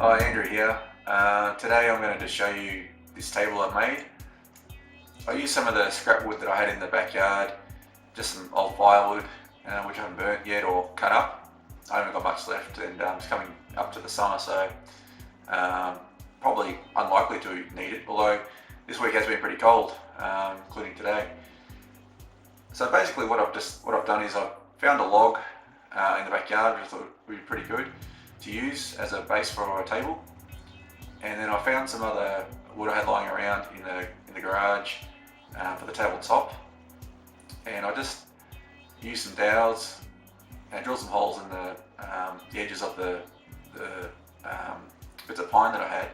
Hi, Andrew here. Today I'm going to just show you this table I made. I used some of the scrap wood that I had in the backyard, just some old firewood, which I haven't burnt yet or cut up. I haven't got much left, and it's coming up to the summer, so probably unlikely to need it, although this week has been pretty cold, including today. So basically what I've done is I've found a log in the backyard, which I thought would be pretty good to use as a base for a table, and then I found some other wood I had lying around in the garage for the tabletop, and I just used some dowels and drilled some holes in the edges of the bits of pine that I had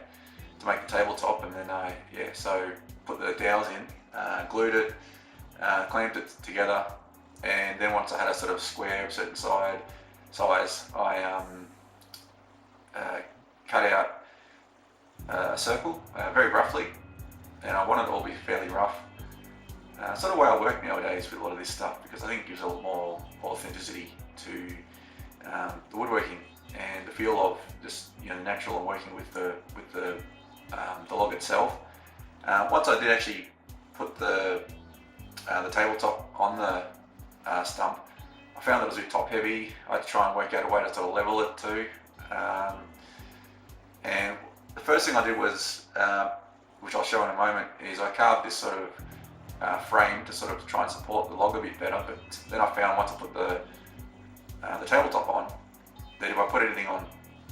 to make the tabletop, and then so put the dowels in, glued it, clamped it together, and then once I had a sort of square of a certain size, I cut out a circle very roughly, and I want it to all be fairly rough. Sort of the way I work nowadays with a lot of this stuff, because I think it gives a lot more authenticity to the woodworking and the feel of just natural and working with the log itself. Once I did actually put the tabletop on the stump, I found that it was a bit top heavy. I had to try and work out a way to sort of level it too. And the first thing I did was, which I'll show in a moment, is I carved this sort of frame to sort of try and support the log a bit better. But then I found once I put the tabletop on, that if I put anything on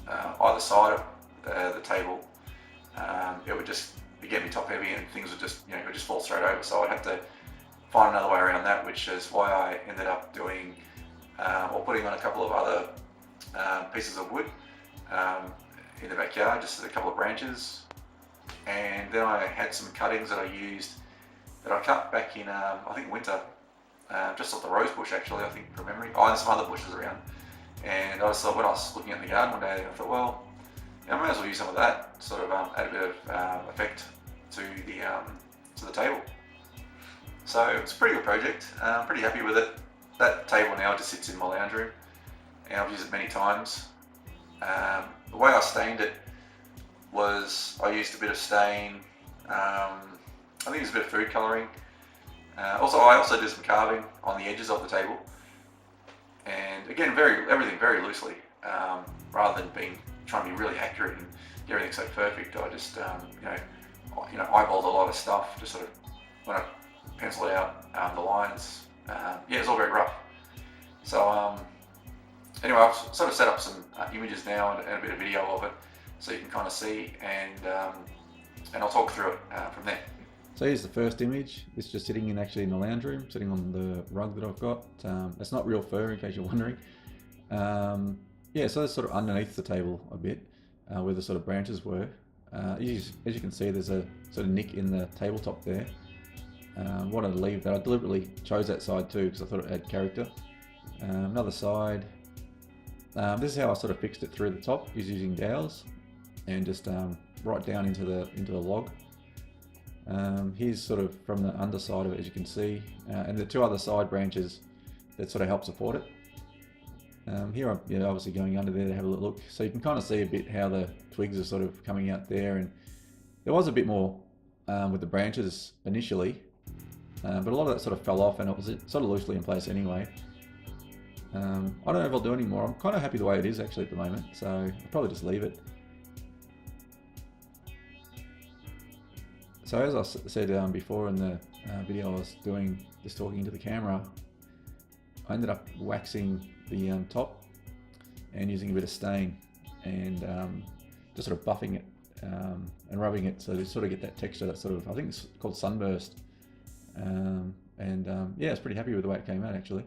either side of the table, it would just get me top heavy, and things would just it would just fall straight over. So I'd have to find another way around that, which is why I ended up doing or putting on a couple of other pieces of wood in the backyard, just a couple of branches, and then I had some cuttings that I used that I cut back in I think winter, just off the rose bush actually, I think, from memory. Oh, and some other bushes around. And I just thought, when I was looking at the garden one day, I thought, well, I might as well use some of that, sort of add a bit of effect to the table. So it's a pretty good project. I'm pretty happy with it. That table now just sits in my lounge room, and I've used it many times. The way I stained it was I used a bit of stain. I think it's a bit of food colouring. I also did some carving on the edges of the table, and again, everything very loosely, rather than trying to be really accurate and get everything so perfect. I just eyeballed a lot of stuff, just sort of when I penciled out the lines. It's all very rough. So anyway, I've sort of set up some images now and a bit of video of it, so you can kind of see, and I'll talk through it from there. So here's the first image. It's just sitting in the lounge room, sitting on the rug that I've got. It's not real fur, in case you're wondering. So it's sort of underneath the table a bit, where the sort of branches were. As you can see, there's a sort of nick in the tabletop there. Wanted to leave that. I deliberately chose that side too, because I thought it had character. Another side. This is how I sort of fixed it through the top, is using dowels, and just right down into the log. Here's sort of from the underside of it, as you can see, and the two other side branches that sort of help support it. Here I'm obviously going under there to have a look, so you can kind of see a bit how the twigs are sort of coming out there, and there was a bit more with the branches initially, but a lot of that sort of fell off, and it was sort of loosely in place anyway. I don't know if I'll do any more. I'm kind of happy the way it is actually at the moment, so I'll probably just leave it. So as I said before in the video I was doing, just talking to the camera, I ended up waxing the top and using a bit of stain, and just sort of buffing it and rubbing it, so to sort of get that texture, that sort of, I think it's called sunburst. I was pretty happy with the way it came out actually.